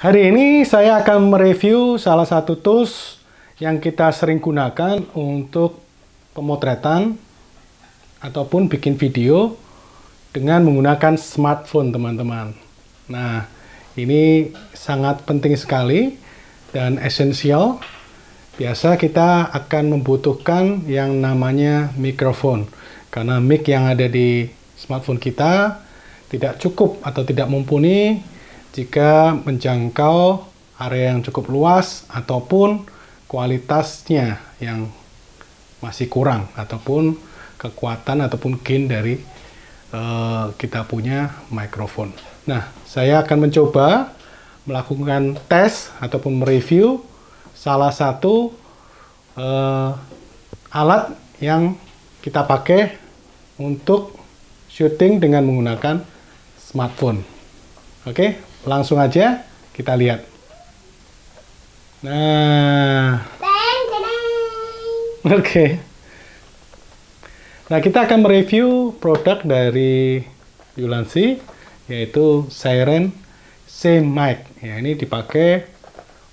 Hari ini saya akan mereview salah satu tools yang kita sering gunakan untuk pemotretan ataupun bikin video dengan menggunakan smartphone, teman-teman. Nah, ini sangat penting sekali dan esensial. Biasa kita akan membutuhkan yang namanya mikrofon, karena mic yang ada di smartphone kita tidak cukup atau tidak mumpuni jika menjangkau area yang cukup luas ataupun kualitasnya yang masih kurang ataupun kekuatan ataupun gain dari kita punya mikrofon. Nah, saya akan mencoba melakukan tes ataupun mereview salah satu alat yang kita pakai untuk syuting dengan menggunakan smartphone. Oke, langsung aja kita lihat. Nah, oke. Nah, kita akan mereview produk dari Ulanzi, yaitu Seiren C Mic. Ya, ini dipakai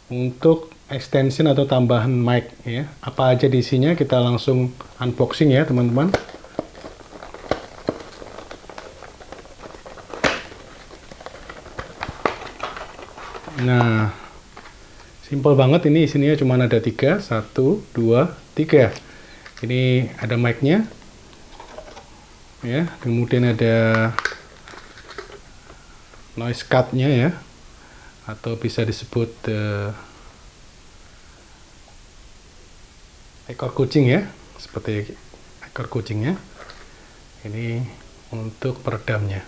untuk extension atau tambahan mic. Ya, apa aja di isinya kita langsung unboxing ya, teman-teman. Nah, simple banget, ini isinya cuma ada 3, 1, 2, 3. Ini ada mic-nya, ya, kemudian ada noise cut-nya ya, atau bisa disebut ekor kucing ya, seperti ekor kucingnya. Ini untuk peredamnya,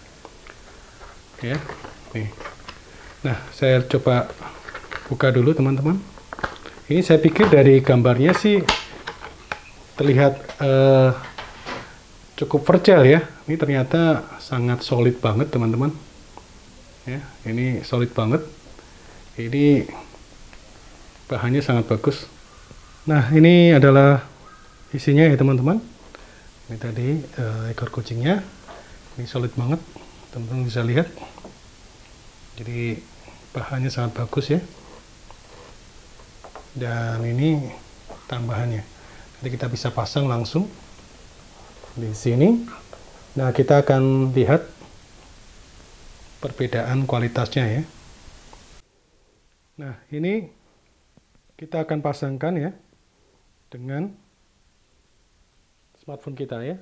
ya, nih. Nah, saya coba buka dulu, teman-teman. Ini saya pikir dari gambarnya sih terlihat cukup fragile ya. Ini ternyata sangat solid banget, teman-teman. Ya, ini solid banget. Ini bahannya sangat bagus. Nah, ini adalah isinya ya, teman-teman. Ini tadi ekor kucingnya. Ini solid banget, teman-teman bisa lihat. Jadi bahannya sangat bagus ya. Dan ini tambahannya. Nanti kita bisa pasang langsung di sini. Nah, kita akan lihat perbedaan kualitasnya ya. Nah, ini kita akan pasangkan ya dengan smartphone kita ya.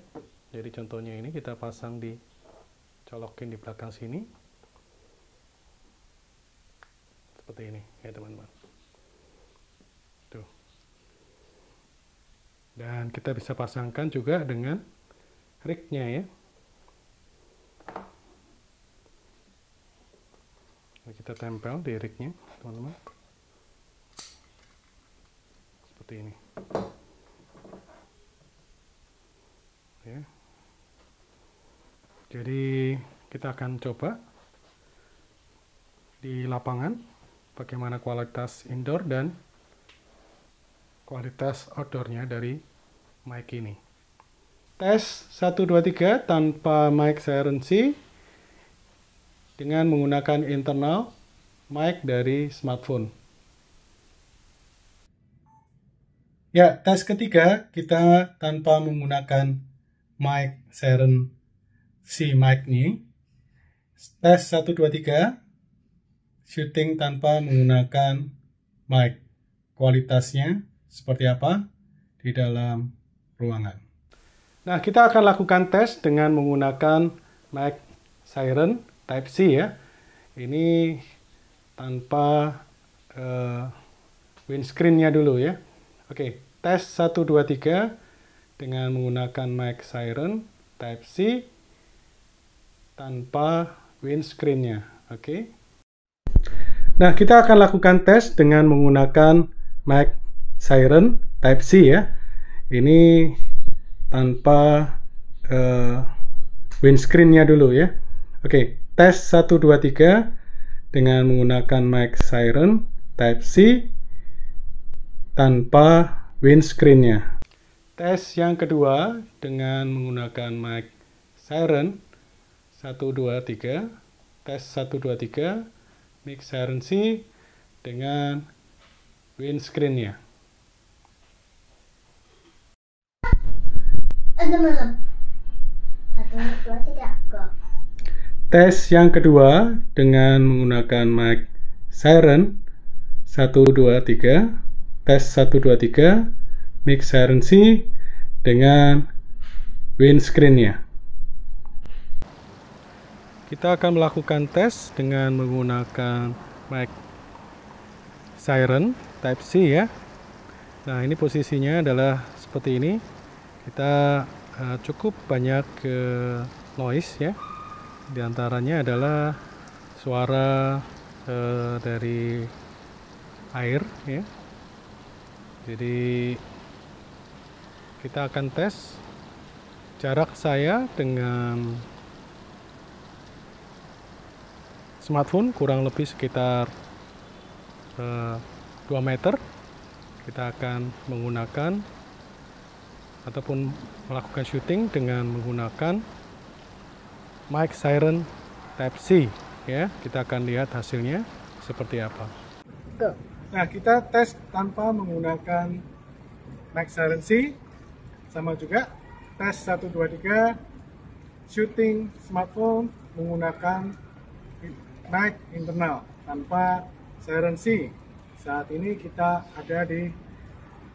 Jadi contohnya ini kita pasang di, colokin di belakang sini. Seperti ini ya, teman-teman. Tuh. Dan kita bisa pasangkan juga dengan rig-nya ya. Nah, kita tempel di rig-nya, teman-teman. Seperti ini. Ya. Jadi kita akan coba di lapangan bagaimana kualitas indoor dan kualitas outdoornya dari mic ini. Tes 1, 2, 3 tanpa mic Seiren C dengan menggunakan internal mic dari smartphone. Ya, tes ketiga kita tanpa menggunakan mic Seiren C mic ini. Tes 1, 2, 3 syuting tanpa menggunakan mic. Kualitasnya seperti apa di dalam ruangan. Nah, kita akan lakukan tes dengan menggunakan mic Seiren Type C ya. Ini tanpa windscreen-nya dulu ya. Oke, tes 1, 2, 3 dengan menggunakan mic Seiren Type C tanpa windscreen-nya. Oke. Nah, kita akan lakukan tes dengan menggunakan mic Seiren Type C ya. Ini tanpa windscreen-nya dulu ya. Oke, tes 1, 2, 3 dengan menggunakan mic Seiren Type C tanpa windscreen-nya. Tes yang kedua dengan menggunakan mic Seiren 1, 2, 3. Tes 1, 2, 3 mic siren C dengan windscreen-nya. Ada malam. 1, 2, 3, go. Tes yang kedua dengan menggunakan mic siren 1, 2, 3. Tes 1, 2, 3. Mic siren C dengan windscreen-nya. Kita akan melakukan tes dengan menggunakan mic siren Type C ya. Nah, ini posisinya adalah seperti ini. Kita cukup banyak noise ya. Di antaranya adalah suara dari air ya. Jadi kita akan tes jarak saya dengan smartphone kurang lebih sekitar 2 meter. Kita akan menggunakan ataupun melakukan syuting dengan menggunakan mic siren Type C ya. Kita akan lihat hasilnya seperti apa. Go. Nah, kita tes tanpa menggunakan mic siren C. Sama juga tes 1, 2, 3 syuting smartphone menggunakan mic internal tanpa siren C. Saat ini kita ada di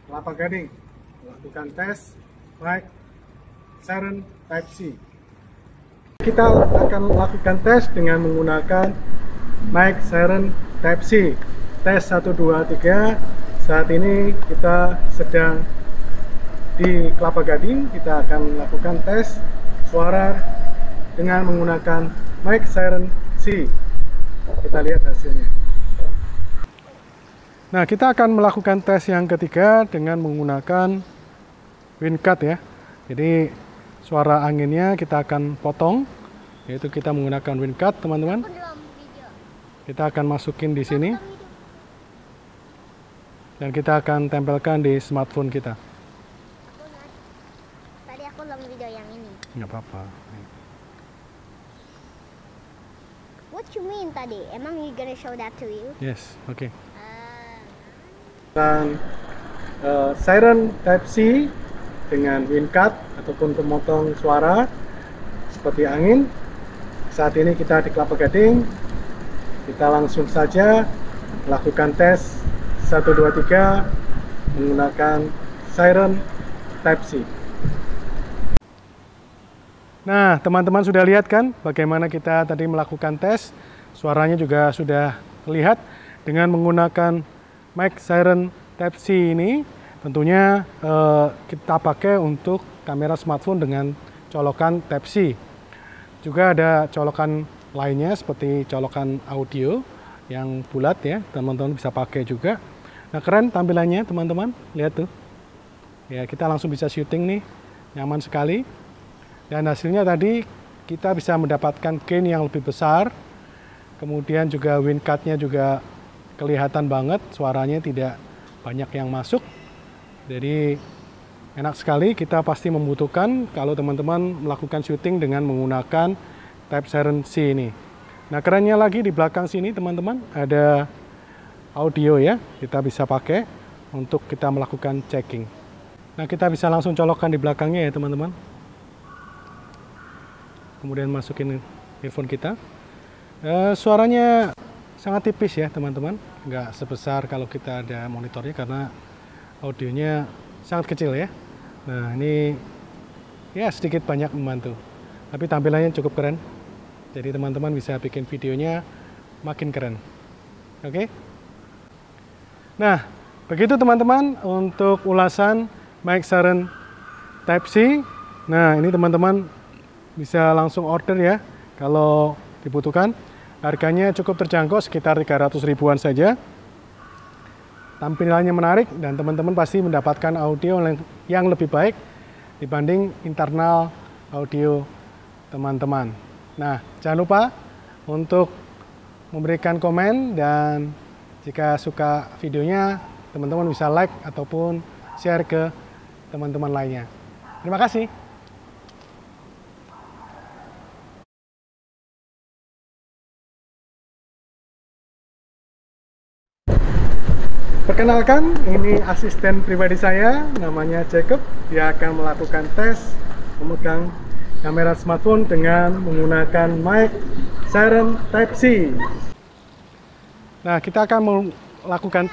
Kelapa Gading melakukan tes mic siren Type C. Kita akan lakukan tes dengan menggunakan mic siren Type C. Tes 1, 2, 3. Saat ini kita sedang di Kelapa Gading. Kita akan melakukan tes suara dengan menggunakan mic siren C. Kita lihat hasilnya. Nah, kita akan melakukan tes yang ketiga dengan menggunakan wind cut ya. Jadi suara anginnya kita akan potong, yaitu kita menggunakan wind cut, teman-teman. Kita akan masukin di sini dan kita akan tempelkan di smartphone kita. Tadi aku long video yang ini. Nggak apa-apa. What you mean tadi? Emang you gonna show that to you? Yes, oke. Ah. Dan siren Type C dengan wind cut ataupun pemotong suara seperti angin. Saat ini kita di Kelapa Gading. Kita langsung saja lakukan tes 1, 2, 3 menggunakan siren Type C. Nah, teman-teman sudah lihat kan bagaimana kita tadi melakukan tes. Suaranya juga sudah terlihat dengan menggunakan mic siren Type C ini. Tentunya kita pakai untuk kamera smartphone dengan colokan Type C. Juga ada colokan lainnya seperti colokan audio yang bulat ya, teman-teman bisa pakai juga. Nah, keren tampilannya teman-teman, lihat tuh. Ya, kita langsung bisa syuting nih, nyaman sekali. Dan hasilnya tadi kita bisa mendapatkan gain yang lebih besar. Kemudian juga wind cut-nya juga kelihatan banget, suaranya tidak banyak yang masuk. Jadi enak sekali, kita pasti membutuhkan kalau teman-teman melakukan syuting dengan menggunakan Type siren C ini. Nah, kerennya lagi di belakang sini teman-teman ada audio ya, kita bisa pakai untuk kita melakukan checking. Nah, kita bisa langsung colokkan di belakangnya ya teman-teman. Kemudian masukin earphone kita. Suaranya sangat tipis ya teman-teman, nggak sebesar kalau kita ada monitornya karena audionya sangat kecil ya. Nah, ini ya sedikit banyak membantu, tapi tampilannya cukup keren. Jadi teman-teman bisa bikin videonya makin keren. Oke? Nah, begitu teman-teman untuk ulasan mic siren Type C. Nah, ini teman-teman bisa langsung order ya kalau dibutuhkan. Harganya cukup terjangkau, sekitar 300 ribuan saja. Tampilannya menarik dan teman-teman pasti mendapatkan audio yang lebih baik dibanding internal audio teman-teman. Nah, jangan lupa untuk memberikan komen dan jika suka videonya, teman-teman bisa like ataupun share ke teman-teman lainnya. Terima kasih. Perkenalkan, ini asisten pribadi saya, namanya Jacob. Dia akan melakukan tes memegang kamera smartphone dengan menggunakan mic Siren Type-C. Nah, kita akan melakukan